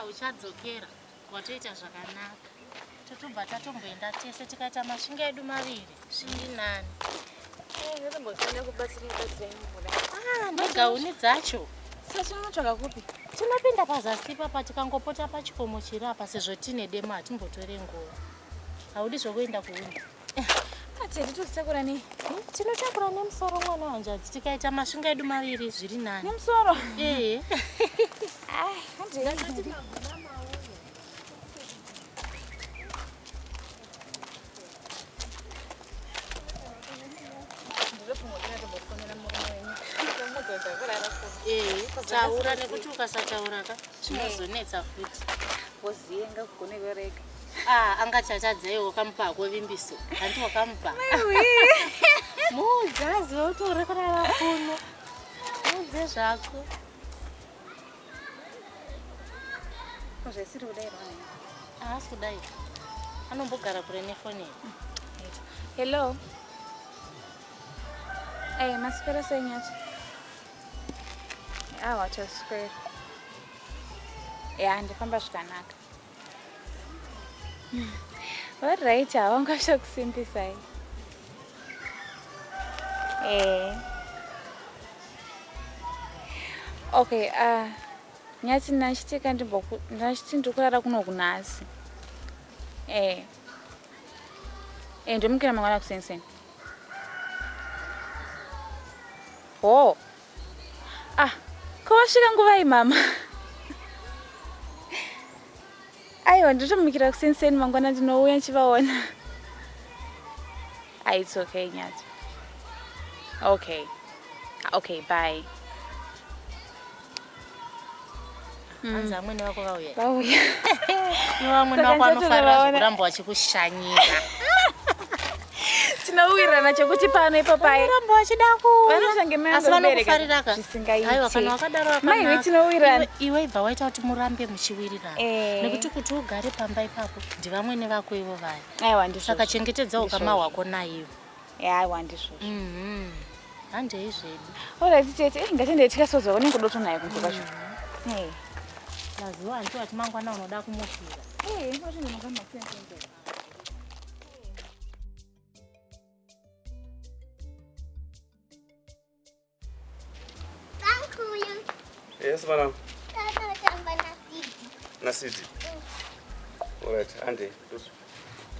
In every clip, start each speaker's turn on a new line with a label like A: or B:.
A: uchadzokera watoita zvakanaka. Totobva tatomboenda tese tikaita masvinga edu maviri zviri nani. Negauni dzacho
B: sachinotsvaga kupi?
A: Tinopinda pazasi papa tikangopota pachikomo chiri apa sezvo tine demo hatimbotore nguva. Haudi zvokuenda kuhunda?
B: Tinotakura nei?
A: Tinotakura nemusoro mwana wanjadzi tikaita masvinga edu maviri zviri nani.
B: Nemusoro?
A: Taura nekuti ukasataura zvinozonetsa futi.
B: Wozienga kugone vereka.
A: Angachachadzaiwo kamupa hako vimbiso. Handi wakamupa. Muudzazi wotorekerera kuno. Muudze zvako.
B: Zvesiri kudai rwani.
A: Haasi kudai. Anombogara kure nefoni.
B: Hello. Masipera senyati. Wachoswera. Ndifamba zvakanaka. Alright, hawangasha kusimbisai. Okay, nyati nachitika ndachiti ndokurara kuno kunasi. Ndomukira mangwana kusenseni. Kawasvika nguvai mama. Aiwa ndotomukira kusenseni mangwana ndinouya nchivaona. It's okay nyati. Okay, bye.
A: Anza amweni wako vauya.
B: Vauya.
A: Niwamweni wako anofarira kuramba wachikushanyira.
B: Tinowirana chekuti pano ipapai.
A: Kuramba wachida ku.
B: Vanoshange mema.
A: Asi vanokufariraka.
B: Zvisingaiti.
A: Aiwa kana wakadaro akanaka.
B: Mai tinowirana.
A: Iwe ibva waita kuti murambe muchiwirirana. Nekuti kuti ugare pamba ipapo ndi vamweni vako ivo vaya.
B: Aiwa ndizvo.
A: Saka chengetedza ukama hwako naivo.
B: Aiwa ndizvo.
A: Hande izvedu.
B: Alright tete, ngatende tikasoza unenge kudoto naye kunze kwacho.
A: Mazuva antu ati mangwana unoda kumushira.
B: Ngozi ndinogamba kusenza.
C: Yes, madam. Nasidi. Alright, ande.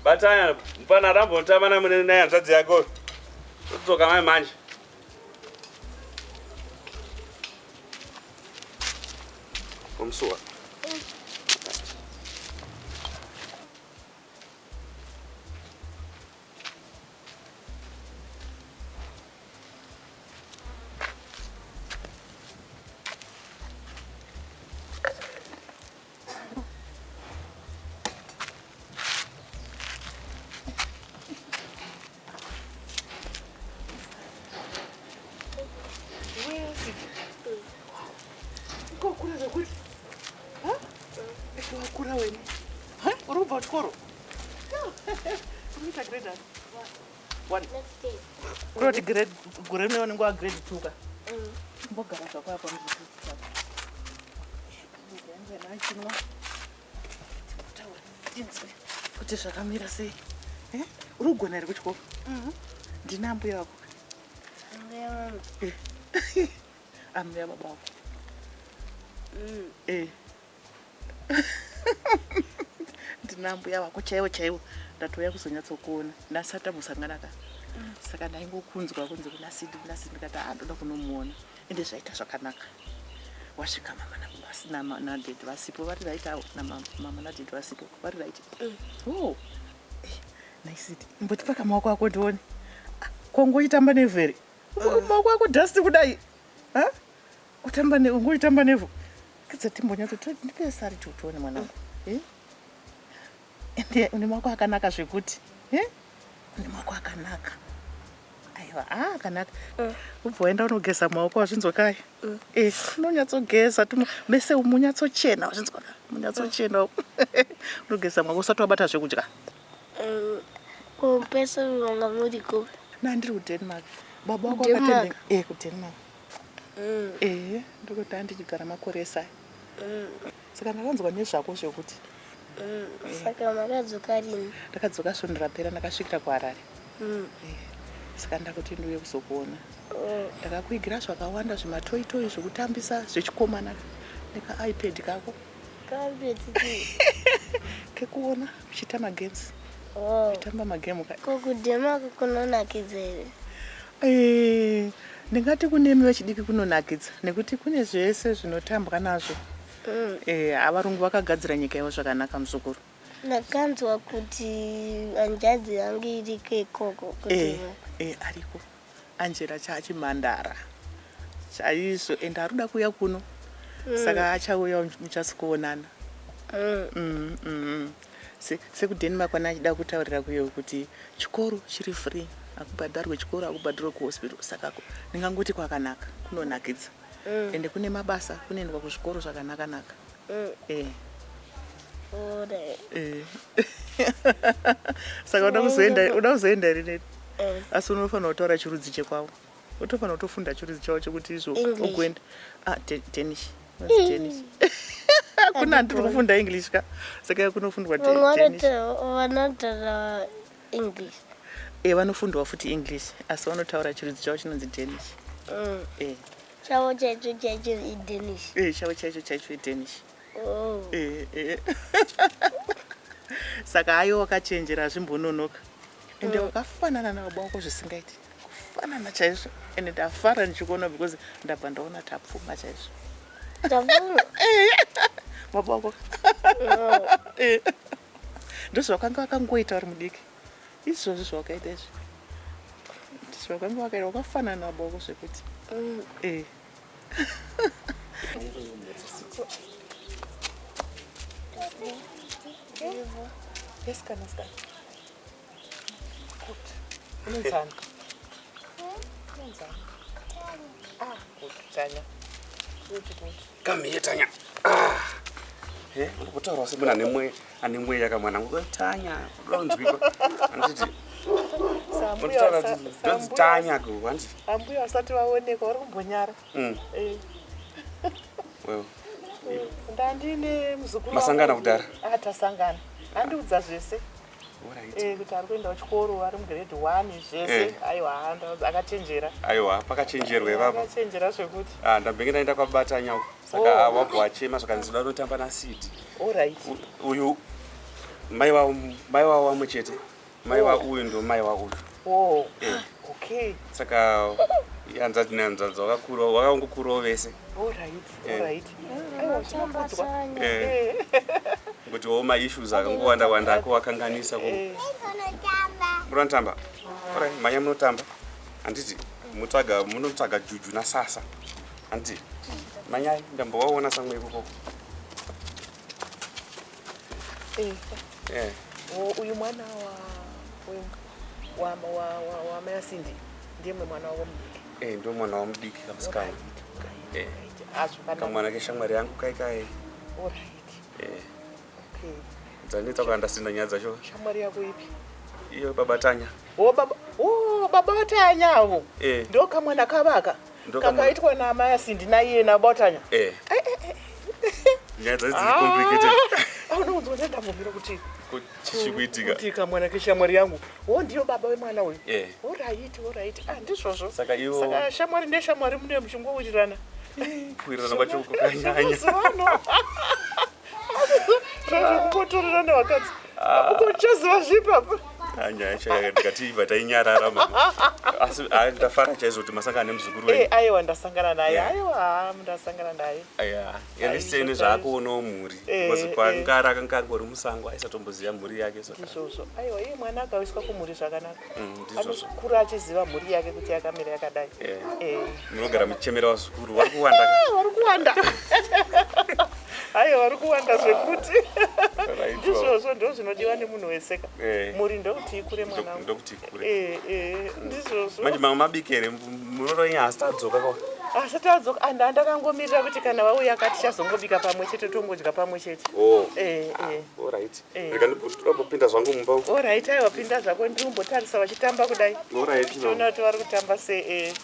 C: Batanya, mpana rambo ntamana mune naye nzadzi yako. Utsoka mai manje. Umsuwa. Kura weni. Urubva chikoro. Kumita grade 1.
D: Next day.
C: Kuroti grade ngwa grade 2 ka. Mbogara zvako apa muzvitsaka. Ndenge nachinwa. Kuti zvakamira sei? Urugona iri kuchikoro? Ndina mbuya wako. Ambuya baba wako. Ndina mbuya wako chaiwo ndatouya kuzonyatsokuona ndasata musanganaka. Saka ndaingokunzwa kunzi kunasidi ndikati ndoda kunomuona ende zvaita zvakanaka. Wasvika mama na date vasipo vari raita na mama na date vasipo vari raita. Naisidi mbotipaka maoko ako ndione. Kongoitamba nevheri. Maoko ako dust kudai. Utamba ungoitamba nevhu. Kitsatimbonyatso ndipe sari tutuone mwanangu. Ende une maoko akanaka zvekuti. Une maoko akanaka. Aiwa, akanaka. Ubvoenda unogeza maoko wazvinzwa unonyatsogeza mese umunyatsochena wazvinzwa ka. Munyatsochena. Unogeza maoko usati wabata zvekudya.
D: Pesa wanga muri ko.
C: Ndiri kuDenmark. Baba wako akatende ku Denmark. Ndiko tandichigara makore sai. saka ndakanzwa nezvako zvekuti
D: saka makadzoka rini?
C: ndakadzoka svonera pera ndakasvikira kuHarare. Saka ndakuti ndiuye kuzokuona. Ndakakuigira zvakawanda zvimatoitoi zvekutambisa zvechikomana nekaipad kako kekuona uchita magames. Uchitamba magemu
D: kukudhema kunonakidza here?
C: Ndingati kunemi vechidiki kunonakidza nekuti kune zvese zvinotambwa nazvo. Avarungu vakagadzira nyika yavo zvakanaka muzukuru.
D: Ndakanzwa kuti hanzvadzi yangu iriko ikoko.
C: Ariko Angela chachimhandara chaizvo ende arikuda kuuya kuno saka achauya muchasikuonana. Sekudenmark kwana achida kutaurira kuyo kuti chikoro chiri free, akubhadharwe chikoro, akubhadharwe kuhospital. Saka ndingangoti kwakanaka, kunonakidza. Ende kune mabasa, kunoendwa kuzvikoro zvakanaka. Saka uda kuzoenda rineri. Asi unofanira kutaura chirudzi chekwavo. Unofanira kutofunda chirudzi chavo chekuti izvo ugoenda. Danish. Danish. Kuna ndiri kufunda English ka. Saka kunofundwa Danish.
D: Vanotaura English.
C: Vanofundwa futi English, asi vanotaura chirudzi chavo chinonzi Danish.
D: Chavo chaicho iDanish.
C: Chavo chaicho iDanish. Saka ayo wakachenjera zvimbononoka. Ende wakafanana nababa wako zvisingaiti. Kufanana chaizvo. Ende ndafara ndichikuona because ndabva ndaona tapfuma chaizvo.
D: Tapfuma?
C: Baba wako. Ndizvo wakanga wakangoita uri mudiki. Izvozvo zvawakaita izvi. Ndizvo wakanga wakaita wakafanana nababa wako zvekuti. Yes, can I? Good. Unenzani? Good. Tanya. Good.
E: Come here, Tanya. Urikutaura semuna ane mweya kamwana wangu. Tanya, unonzwiko. Anditi. Tanya ku, anditi.
C: Ambuya wasati waoneka uri kumbonyara.
E: Wewe.
C: Ndandine muzukuru.
E: Masangana kudara.
C: Tasangana. Andiudza zvese. Kuti ari kuenda kuchikoro ari mugrade 1 zvese. Aiwa akachenjera.
E: Aiwa pakachenjerwa ipapo.
C: Akachenjera zvekuti.
E: Ndambenge ndaenda kwabata nyauko. Saka wabva wachema saka nzida unotamba naSidi.
C: Alright.
E: Uyu mai wao wamwe chete. Mai wa uyu ndo mai wa uyu.
C: Okay.
E: Saka yanzati nanzadzi wakangokurawo vese.
C: Alright. Aiwa chinombadzwa.
E: Kuti woma issues akangowanda ako wakanganisa ko. Munotamba. Alright, manya munotamba. Anditi munotsvaga juju nasasa. Anditi manyai ndambowaona samwe ikoko.
C: Uyu mwana wa Mayasindi ndiye mwana wako mudiki.
E: Ndio mwana wa mudiki kamusikana. Kamwana keshamwari yangu kaikai.
C: Alright.
E: Dzanita kwanda sina nyadza cho.
C: Shamwari yako ipi?
E: Iyo baba Tanya.
C: Baba Tanya avo. Ndio kamwana kavaka. Kakaitwa na Mayasindi na iye na baba Tanya.
E: Nyadza dziri complicated.
C: Unonzwa ndamubvira kuti
E: chichikuitika.
C: Kuti kamwana keshamwari yangu. Ndiyo baba wemwana uyu. Alright. Ndizvozvo.
E: Saka
C: shamwari neshamwari mune muchingourirana.
E: Kuirana kwacho kukanyanya.
C: Kungotorerana wakadzi. Ukochaziva zvipapa.
E: Nyaya chaya ndikati ibva tainyarara mama. Asi ndafara chaizvo kuti masangana nemuzukuru wenyu.
C: Aiwa ndasangana naye. Ndasangana naye.
E: Yanisene zvaakuonawo mhuri. Because kwangara akanga angori musango aisatomboziva mhuri yake so.
C: Ndizvozvo. Aiwa iye mwana akawiswa kumhuri zvakanaka.
E: Ndizvozvo.
C: Kuri achiziva mhuri yake kuti yakamira yakadai.
E: Munogara muchemera vazukuru vari kuwanda.
C: Vari kuwanda. Aiwa vari kuwanda zvekuti. Ndizvozvo ndo zvinodiwa nemunhu wese ka. Muri ndokuti ikure mwana.
E: Ndokuti ikure.
C: Ndizvozvo.
E: Manje mama mabikere munoronya asitadzoka kwa.
C: Asitadzoka ndakangomirira kuti kana vauya akati chazongobika pamwe chete tongodya pamwe chete.
E: Alright. Ndikandopinda zvangu mumba.
C: Alright, aiwa pinda zvako ndirimbotarisa vachitamba kudai.
E: Alright.
C: Tinoona kuti vari kutamba sei.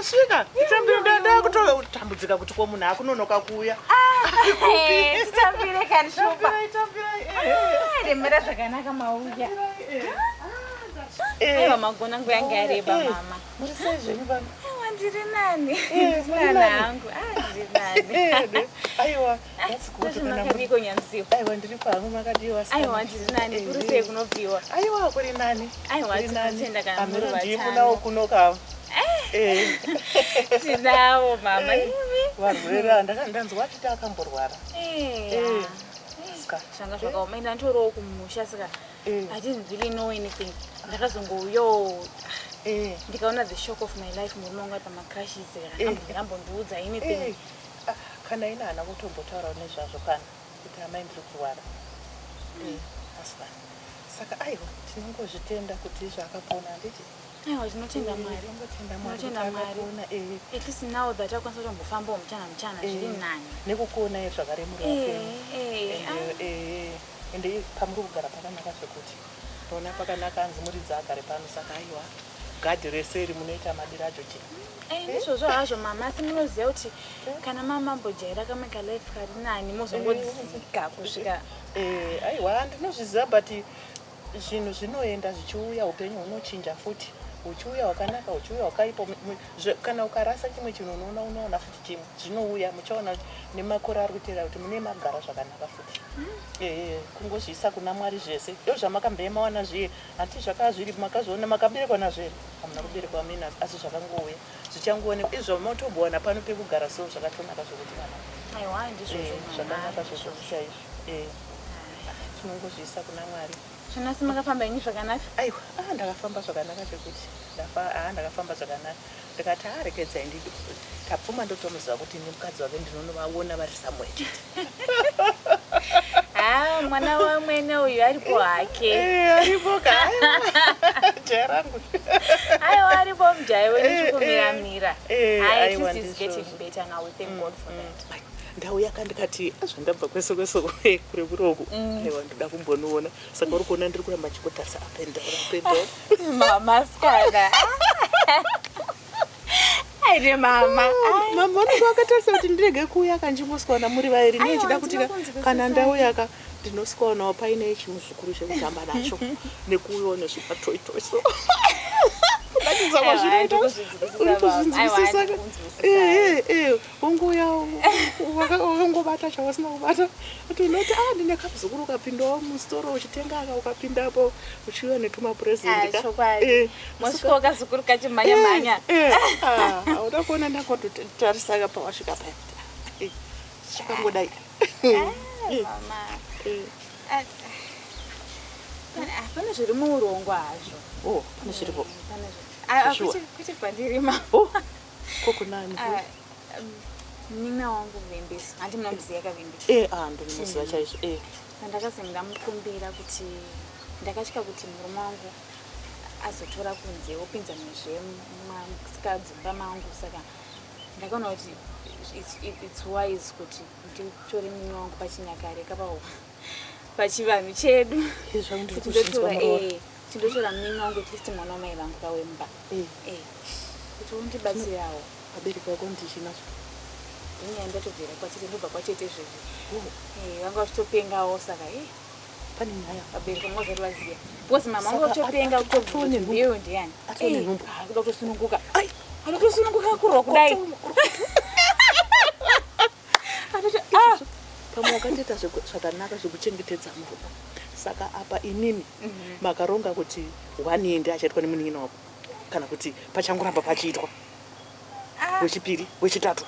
C: ndasvika nditambira ndakutotambudzika kuti ko munhu akunonoka kuuya
B: titambire kanishupa remera zvakanaka mauya aiwa magona angu yange areba mama
C: muri sei zvenyu pano
B: aiwa ndiri nani mwana hangu ndiri nani
C: aiwa
B: makadiko nyamziwa
C: aiwa ndiri pangu makadiwa
B: aiwa ndiri nani kuri sei kunobviwa
C: aiwa kuri nani
B: aiwa tinotenda kana muri
C: ndifunawo kunokawo
B: tinawo mama
C: varwera ndanzwa kuti akamborwara
B: zvanga zvakaoma enda nditoriwo kumusha saka I didn't really know anything ndakazongouyo ndikaona the shock of my life murume wangu ari pamakrashes akambondiudza anything
C: kana ina hana kutombotaurawo nezvazvo kana kuti amai ndiri kurwara asika saka aiwa tinongozvitenda kuti zvakapona handiti
B: aiwa tinotenda mwari at least now that akwanisa kutombofambawo muchana zviri nani
C: nekukuonai zvakare muri ende pamuri kugara pakanaka zvekuti tona pakanaka hanzi muridzi agare pano saka aiwa gadhi rese iri munoita madiro acho chii
B: ndizvozvo hazvo mama asi munoziva kuti kana mamambojaira kamwe kalife kari nani mozongodzika kusvika
C: aiwa ndinozviziva but zvinhu zvinoenda zvichiuya upenyu hunochinja futi uchiuya wakanaka uchiuya wakaipa kana ukarasa chimwe chinhu unoona futi chimwe zvinouya muchaona nemakore ari kuteera kuti mune magara zvakanaka futi kungozviisa kuna mwari zvese ndo zvamakamboemawana zviye hati zvakava zviri makazviona makaberekwa nazvere hamuna kuberekwa mina asi zvakangouya zvichangoonekwa izvo motombowana pano pekugara so zvakatonaka zvokuti
B: aiwa ndizvozvo
C: zvakanaka zvokuti chaizvo tinongozviisa kuna mwari
B: zvanasi makafamba inyu zvakanaka
C: aiwa ndakafamba zvakanaka zvekuti ndakafamba zvakanaka ndikati arekedzai ndidi tapfuma ndotomuziva kuti nemukadzi wake ndinovaona vari samwe chete
B: mwana wamwene uyu aripo hake
C: aripo jaya rangu
B: aiwa aripo mujaya wenechikumira is getting better now we thank God for that
C: ndau yakandikati zvandabva kwesoko kure kuroku aiwa ndoda kumbonoona saka uri kuona ndiri kuramba chipotarisa apendaura
B: mamaskana aire mama
C: unenge wakatarisa kuti ndirege kuuya kanjimbosikaona muri vairi nechida kuti kana ndau yaka ndinosikaonawo paine chinhu zvikuru chekutamba nacho nekuuyawo nezvipatoitoso kudatidza kwazvinoita urikuzvinzwisisa unguya wakangobata chawasina kubata kuti unoti ndine kamuzukuru ukapindawo musitoro uchitenga aka ukapindapo uchiuya netumapurezidenti
B: mosvika wakazukuru kachimhanya
C: auda kuona ndakototarisaka pawasvika paya chikangodai
B: pane zviri muurongo hazvo
C: pane zviripo
B: kuti pandirima
C: kokunani
B: nina wangu Vimbisi handi munomuziva kaVimbisi
C: ndinomuziva chaizvo
B: sandakazi ndamukumbira kuti ndakatya kuti murume wangu azotora kunze opinza nezvemusikadzimba mangu saka ndakaona kuti it's wise kuti nditore murume wangu pachinyakare pachivanhu chedu tindotora murume wangu at least mwana wamai vangu kawemba kuti undibatsirawo
C: abereki vako ndichinazvo
B: inyaya ndatobvira kwatete ndobva kwatete zvezvi vanga vachitopengawo saka
C: pane nyaya
B: abereki mozari vaziya because mama vangu vachitopenga kutobviro ndiyani kuda kutosununguka ada kutosununguka kurwa kudai
C: pamwe wakatoita zvakanaka zvekuchengetedza murume saka apa inini makaronga kuti waniende achaitwa nemunhina wako kana kuti pachangoramba pachiitwa wechipiri wechitatu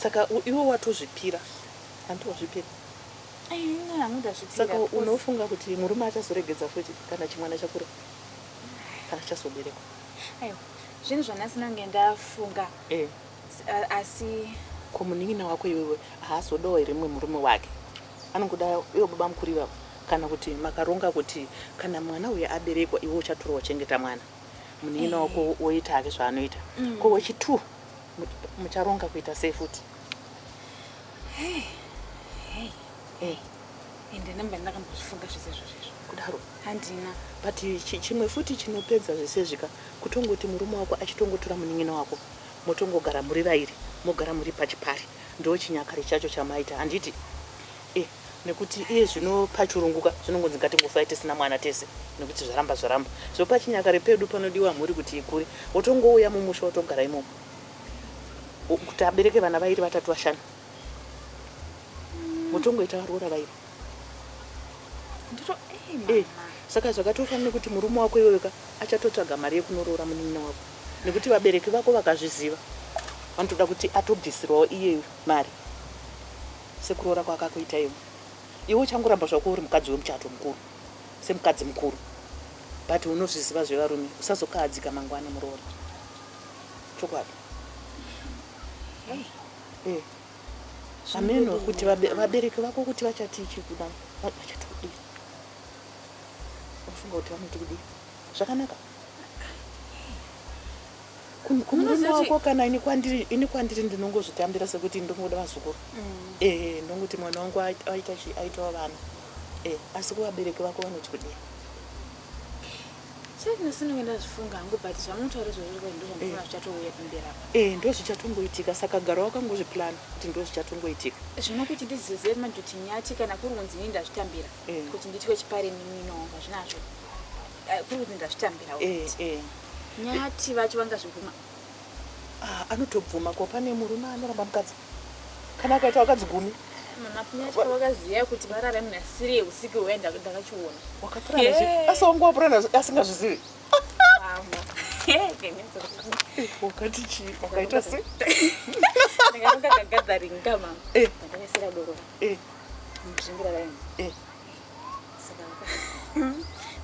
C: saka iwe watozvipira handiwazvipira saka unofunga kuti murume achazoregedza futi kana chimwana chakura kana chazoberekwa
B: zvinhu zvanasinonge ndafunga asi
C: komunhina wako iwewe haazodawo here mumwe murume wake anongoda iwe baba mukuru ivavo kana kuti makaronga kuti kana mwana uyu aberekwa iwe uchatorawo chengeta mwana munhina wako woita hake zvaanoita ko wechi2 mucharonga kuita sei futi
B: ende namba ndakambozvifunga zvese izvozvo
C: kudaro
B: handina.
C: but chimwe futi chinopedza zvese zvika kutongoti murume wako achitongotora munin'ina wako motongogara muri vairi mogara muri pachipari ndo chinyakare chacho chamaita handiti nekuti iye zvino pachurunguka zvinongonzi ngatingofa tisina mwana tese nekuti zvaramba so pachinyakare pedu panodiwa mhuri kuti ikure wotongouya mumusha wotogara imomo kuti abereke vana vairi vatatu vashanu motongoita varora vairi saka zvakatofanira kuti murume wako iweweka achatotsvaga mari yekunorora munin'ina wako nekuti vabereki vako vakazviziva vanotoda kuti atobvisirwawo iye mari sekuroora kwakakuita iwe uchangoramba zvako uri mukadzi wemuchato mukuru semukadzi mukuru but unozviziva zvevarume usazokahadzika mangwana muroora chokwadi ameno kuti vabereki vako kuti vachatichi kuda vachatodi ufunga kuti vanoti kudi zvakanaka kumurume wako kana ini kwandiri ndinongozvitambira sekuti ndinongoda vazukuru ndongoti mwana wangu aitawo vana asi kuvabereki vako vanoti kudi
B: sinoenda zvifunga hangu but zvamunotaura zvozviriko ndozvandofuna zvichatouya pamberi apa
C: ndo zvichatongoitika saka gara wakangozviplana kuti ndo zvichatongoitika
B: zvino kuti ndizize manje kuti nyati kana kuri kunzi ini ndazvitambira kuti nditwe chipare mimino wanga zvinazvo kuri kunzi ndazvitambira nyati vacho vangazvibvuma
C: anotobvuma ko pane murume anoramba mukadzi kana akaita wakadzi gumi
B: nyati wakaziya kuti marara munasiri usiku uenda ndakachiona
C: wakapurana asi wangu wapurana asingazvizivi wakati chi wakaita se
B: ndakanga kagathering kama ndakasira doro muzvingira raini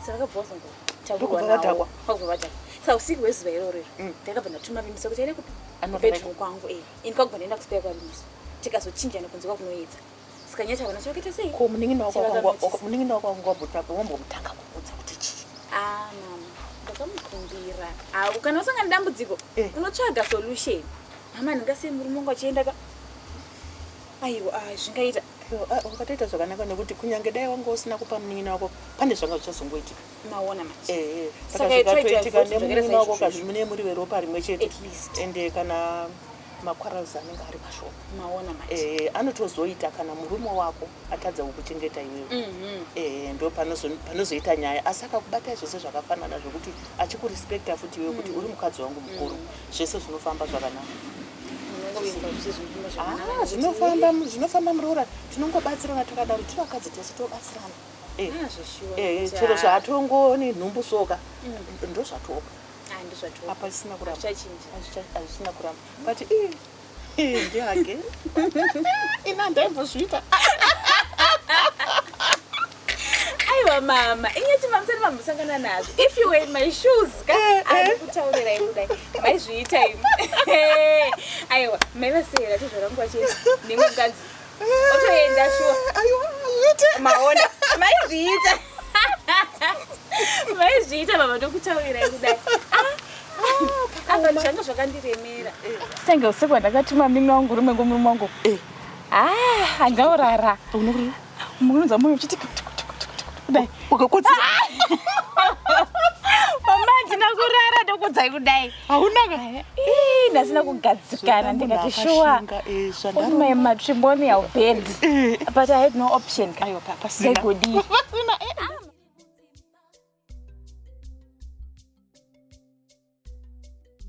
B: saka boss ngo
C: ndokubva
B: saka usiku wezuva iroro ndakabva ndatuma vimisa kuti aende kubedroom kwangu ini kwaguma ndaenda kuspeya kwavimisa tikazochinjana kunze kwakunoedza saka nyati havana chavakuita sei
C: ko munin'ina wako wambomutanga kuudza kuti chii
B: mama ndakamukumbira kana usanga nedambudziko unotsvaga solution mama ndingasei murume wangu achienda aiwa zvingaita
C: wakatoita zvakanaka nekuti kunyange dai wanga usina kupa munin'ina wako pane zvanga zvichazongoitika
B: maona manje
C: saka zvikatoitika nemunin'ina wako kazvimune muri veropa rimwe chete ende kana makwarauzi anenge ari mashoma
B: maona manje
C: anotozoita kana murume wako atadza kukuchengeta iwewe ndo panozoita nyaya asi akakubata zvese zvakafanana zvokuti achikurespekta futi iwewe kuti uri mukadzi wangu mukuru zvese zvinofamba zvakanaka zvinofamba muroora tinongobatsirana takadaro tiri vakadzi tese tobatsirana chero zvatongoni nhumbu soka ndo zvatoka apa zvisina kuramba but ndihage ina ndaimbozviita
B: aiwa mama inyati mamusani mambosangana nazvo if you were in my shoes kutaurira kudai maizviita imi aiwa maivasera tizvarangu vachii nemwe mukadzi otoenda shuwa maona maizviita mama ndokutaurirai kudai apa zvanga zvakandiremera senge usiku wandakatuma munin'ina wangu rumengo murume wangu angaurara munonza moyo uchiti kudai
C: wakakotsa
B: mama ndina kurara ndokudzai kudai
C: haunaka
B: ndasina kugadzikana ndikati shuwa put my matrimonial bed but I had no option.
C: Ayo papa sina.
B: Pasina.